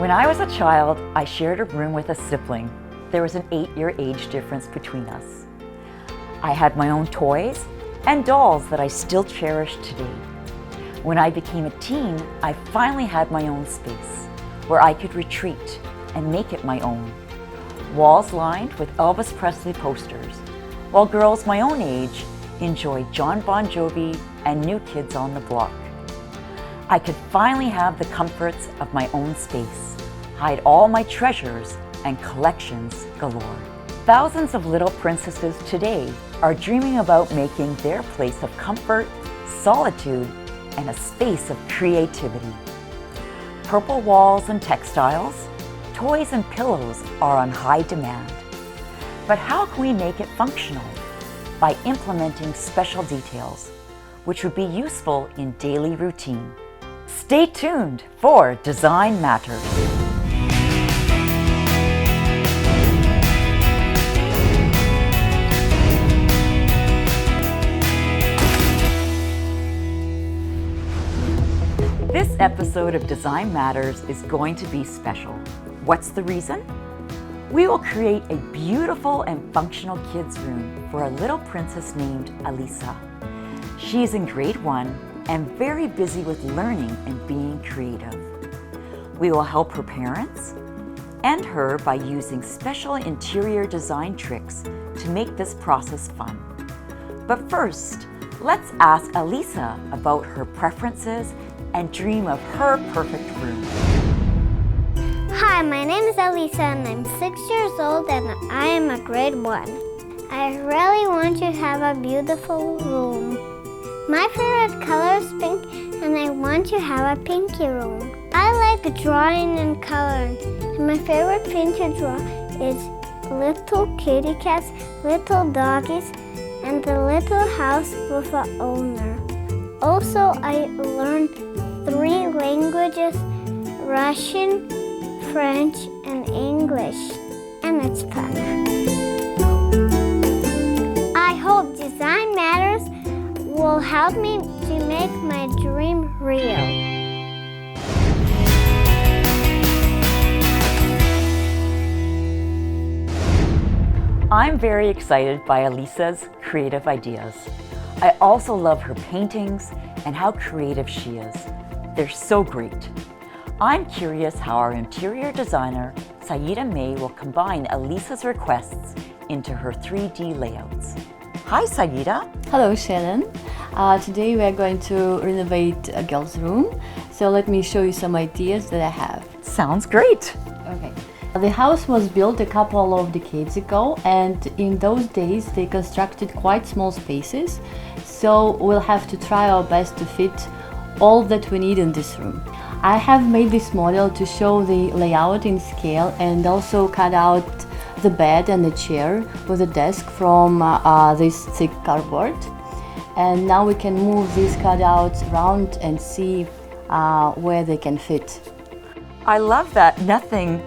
When I was a child, I shared a room with a sibling. There was an 8-year age difference between us. I had my own toys and dolls that I still cherish today. When I became a teen, I finally had my own space where I could retreat and make it my own. Walls lined with Elvis Presley posters, while girls my own age enjoyed John Bon Jovi and New Kids on the Block. I could finally have the comforts of my own space, hide all my treasures and collections galore. Thousands of little princesses today are dreaming about making their place of comfort, solitude, and a space of creativity. Purple walls and textiles, toys and pillows are on high demand. But how can we make it functional? By implementing special details, which would be useful in daily routine. Stay tuned for Design Matters. This episode of Design Matters is going to be special. What's the reason? We will create a beautiful and functional kids' room for a little princess named Alisa. She is in grade 1 and very busy with learning and being creative. We will help her parents and her by using special interior design tricks to make this process fun. But first, let's ask Alisa about her preferences and dream of her perfect room. Hi, my name is Alisa and I'm 6 years old and I am a grade 1. I really want to have a beautiful room. My favorite color is pink and I want to have a pinky room. I like drawing and coloring and my favorite thing to draw is little kitty cats, little doggies, and the little house with an owner. Also, I learned 3 languages, Russian, French, and English, and it's fun. I hope Design Matters will help me to make my dream real. I'm very excited by Alisa's creative ideas. I also love her paintings and how creative she is. They're so great. I'm curious how our interior designer, Saida May, will combine Alisa's requests into her 3D layouts. Hi, Saida. Hello, Shannon. Today we are going to renovate a girl's room. So let me show you some ideas that I have. Sounds great. Okay. The house was built a couple of decades ago, and in those days they constructed quite small spaces. So we'll have to try our best to fit all that we need in this room. I have made this model to show the layout in scale and also cut out the bed and the chair with a desk from this thick cardboard. And now we can move these cutouts around and see where they can fit. I love that nothing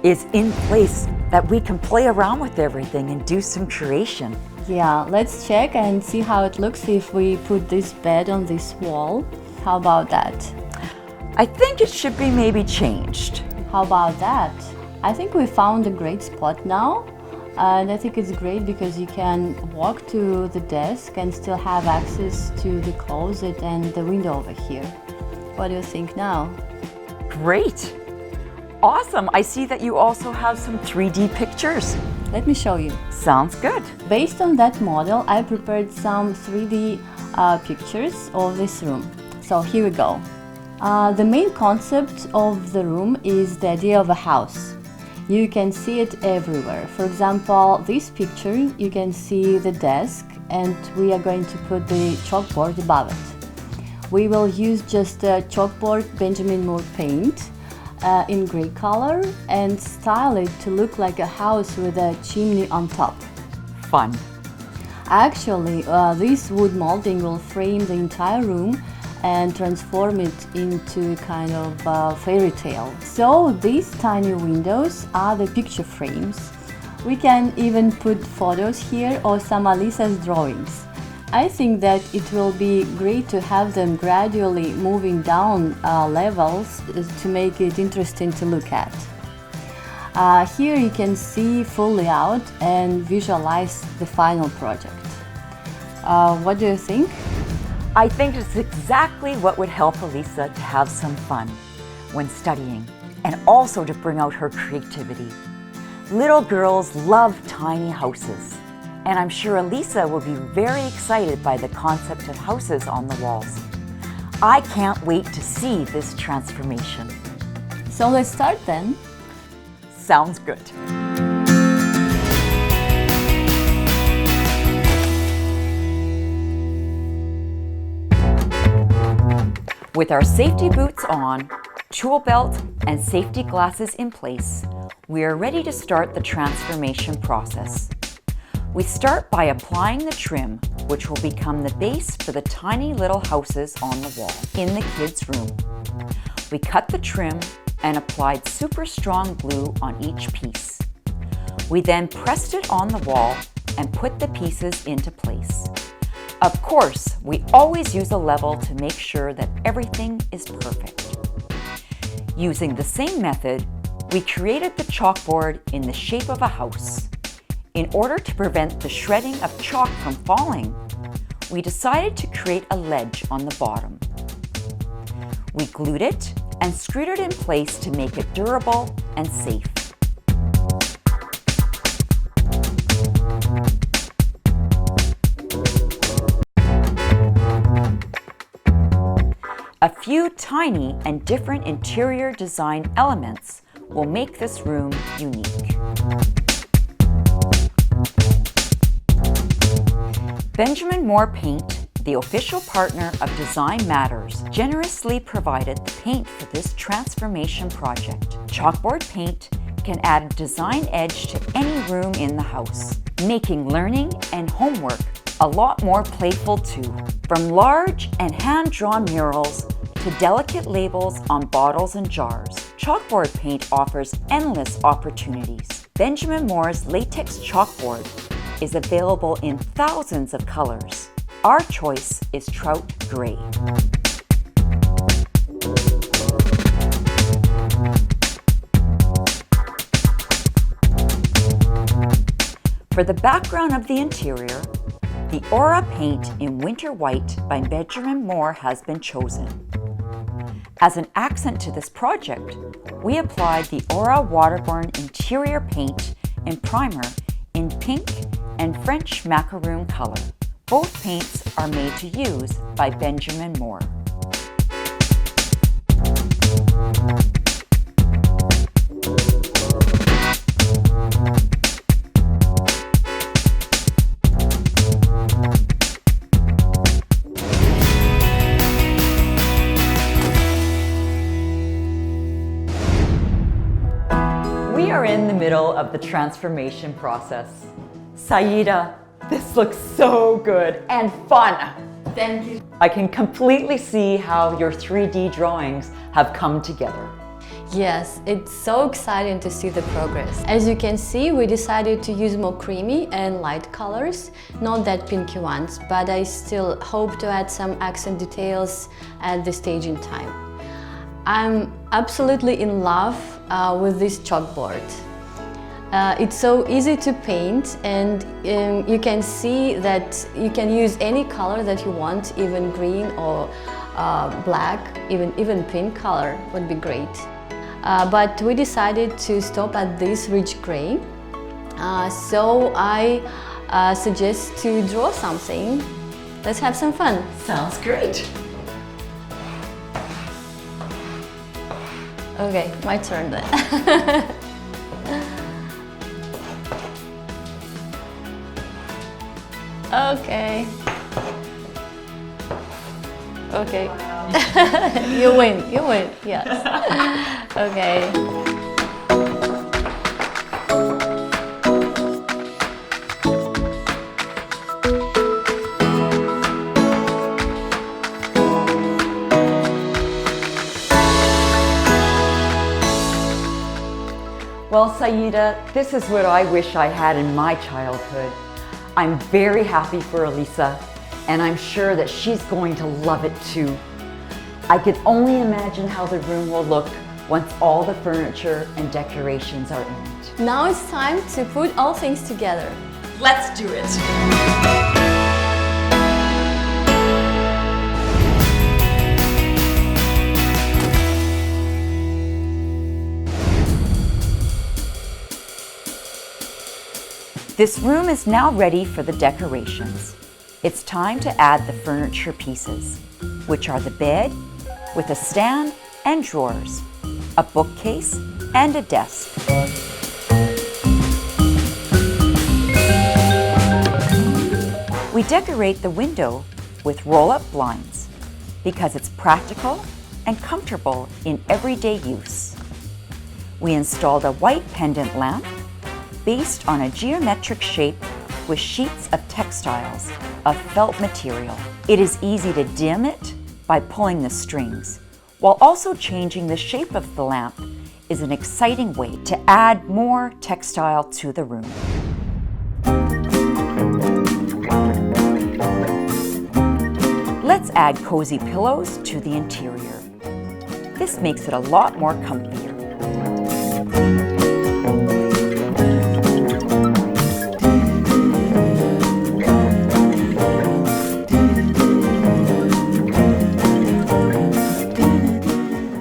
is in place, that we can play around with everything and do some creation. Yeah, let's check and see how it looks if we put this bed on this wall. How about that? I think it should be maybe changed. How about that? I think we found a great spot now, and I think it's great because you can walk to the desk and still have access to the closet and the window over here. What do you think now? Great. Awesome. I see that you also have some 3D pictures. Let me show you. Sounds good. Based on that model, I prepared some 3D pictures of this room. So here we go. The main concept of the room is the idea of a house. You can see it everywhere. For example, this picture, you can see the desk and we are going to put the chalkboard above it. We will use just a chalkboard Benjamin Moore paint in gray color and style it to look like a house with a chimney on top. Fun. Actually, this wood molding will frame the entire room and transform it into a kind of fairy tale. So these tiny windows are the picture frames. We can even put photos here or some Alisa's drawings. I think that it will be great to have them gradually moving down levels to make it interesting to look at. Here you can see full layout and visualize the final project. What do you think? I think it's exactly what would help Alisa to have some fun when studying and also to bring out her creativity. Little girls love tiny houses, and I'm sure Alisa will be very excited by the concept of houses on the walls. I can't wait to see this transformation. So let's start then. Sounds good. With our safety boots on, tool belt, and safety glasses in place, we are ready to start the transformation process. We start by applying the trim, which will become the base for the tiny little houses on the wall in the kids' room. We cut the trim and applied super strong glue on each piece. We then pressed it on the wall and put the pieces into place. Of course, we always use a level to make sure that everything is perfect. Using the same method, we created the chalkboard in the shape of a house. In order to prevent the shredding of chalk from falling, we decided to create a ledge on the bottom. We glued it and screwed it in place to make it durable and safe. A few tiny and different interior design elements will make this room unique. Benjamin Moore Paint, the official partner of Design Matters, generously provided the paint for this transformation project. Chalkboard paint can add a design edge to any room in the house, making learning and homework a lot more playful too. From large and hand-drawn murals to delicate labels on bottles and jars, chalkboard paint offers endless opportunities. Benjamin Moore's latex chalkboard is available in thousands of colors. Our choice is trout gray. For the background of the interior, the Aura paint in Winter White by Benjamin Moore has been chosen. As an accent to this project, we applied the Aura Waterborne interior paint and primer in pink and French macaroon color. Both paints are made to use by Benjamin Moore. We are in the middle of the transformation process. Saida, this looks so good and fun. Thank you. I can completely see how your 3D drawings have come together. Yes, it's so exciting to see the progress. As you can see, we decided to use more creamy and light colors, not that pinky ones, but I still hope to add some accent details at the staging time. I'm absolutely in love with this chalkboard. It's so easy to paint, and you can see that you can use any color that you want, even green or black, even pink color would be great. But we decided to stop at this rich gray, so I suggest to draw something. Let's have some fun. Sounds great. Okay, my turn then. Okay. Okay. You win, yes. Okay. Well, Saida, this is what I wish I had in my childhood. I'm very happy for Alisa, and I'm sure that she's going to love it too. I can only imagine how the room will look once all the furniture and decorations are in it. Now it's time to put all things together. Let's do it! This room is now ready for the decorations. It's time to add the furniture pieces, which are the bed with a stand and drawers, a bookcase, and a desk. We decorate the window with roll-up blinds because it's practical and comfortable in everyday use. We installed a white pendant lamp based on a geometric shape with sheets of textiles of felt material. It is easy to dim it by pulling the strings, while also changing the shape of the lamp is an exciting way to add more textile to the room. Let's add cozy pillows to the interior. This makes it a lot more comfier.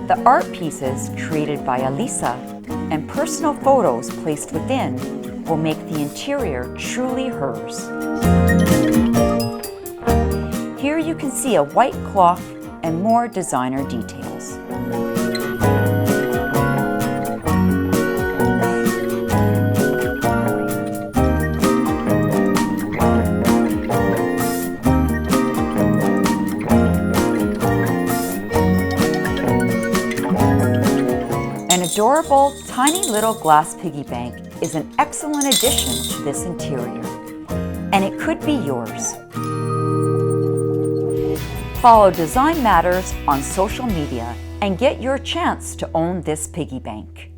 The art pieces created by Alisa and personal photos placed within will make the interior truly hers. Here you can see a white cloth and more designer details. An adorable, tiny little glass piggy bank is an excellent addition to this interior, and it could be yours. Follow Design Matters on social media and get your chance to own this piggy bank.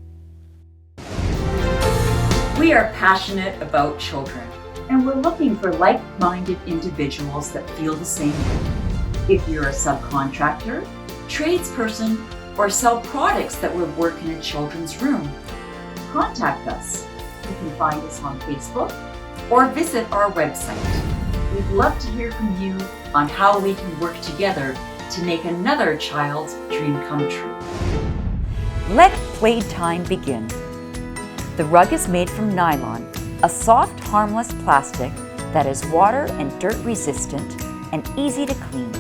We are passionate about children, and we're looking for like-minded individuals that feel the same way. If you're a subcontractor, tradesperson, or sell products that would work in a children's room, contact us. You can find us on Facebook or visit our website. We'd love to hear from you on how we can work together to make another child's dream come true. Let playtime begin. The rug is made from nylon, a soft, harmless plastic that is water and dirt resistant and easy to clean.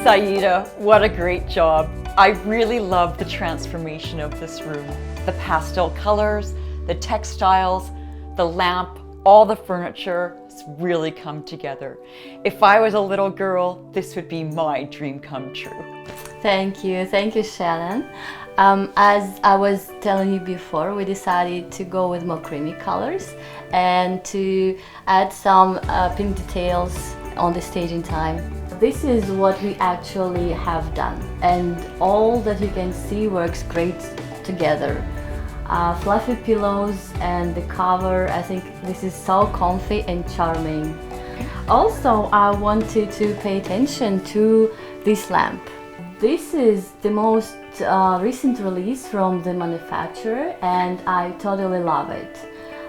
Saida, what a great job. I really love the transformation of this room. The pastel colors, the textiles, the lamp, all the furniture, it's really come together. If I was a little girl, this would be my dream come true. Thank you, Shannon. As I was telling you before, we decided to go with more creamy colors and to add some pink details on the staging time. This is what we actually have done, and all that you can see works great together. Fluffy pillows and the cover, I think this is so comfy and charming. Also, I wanted to pay attention to this lamp. This is the most recent release from the manufacturer, and I totally love it.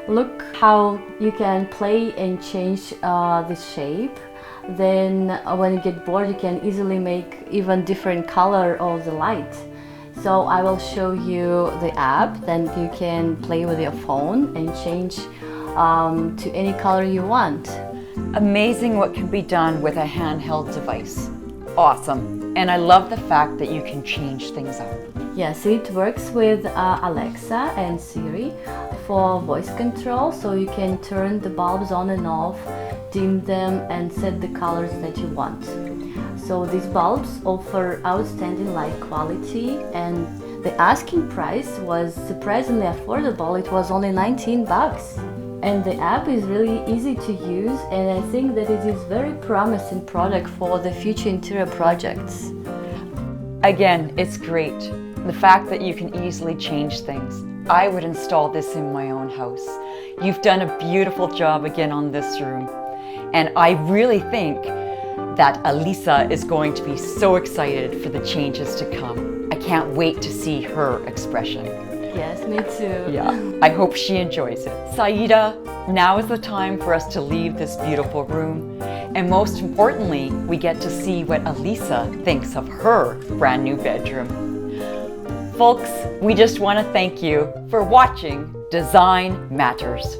Look how you can play and change the shape. Then when you get bored, you can easily make even different color of the light. So I will show you the app, then you can play with your phone and change to any color you want. Amazing what can be done with a handheld device. awesome. And I love the fact that you can change things up. Yes, it works with Alexa and Siri for voice control, so you can turn the bulbs on and off, dim them, and set the colors that you want. So these bulbs offer outstanding light quality, and the asking price was surprisingly affordable. It was only $19. And the app is really easy to use, and I think that it is very promising product for the future interior projects. Again, it's great. The fact that you can easily change things. I would install this in my own house. You've done a beautiful job again on this room. And I really think that Alisa is going to be so excited for the changes to come. I can't wait to see her expression. Yes, me too. Yeah, I hope she enjoys it. Saida, now is the time for us to leave this beautiful room. And most importantly, we get to see what Alisa thinks of her brand new bedroom. Folks, we just want to thank you for watching Design Matters.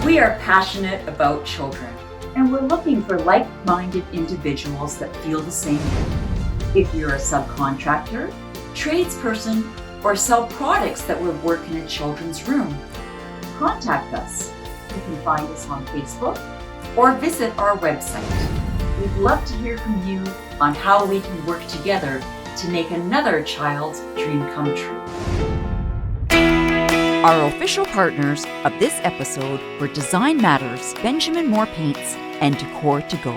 We are passionate about children, and we're looking for like-minded individuals that feel the same way. If you're a subcontractor, tradesperson, or sell products that would work in a children's room, contact us. You can find us on Facebook or visit our website. We'd love to hear from you on how we can work together to make another child's dream come true. Our official partners of this episode were Design Matters, Benjamin Moore Paints, and Decor to Go.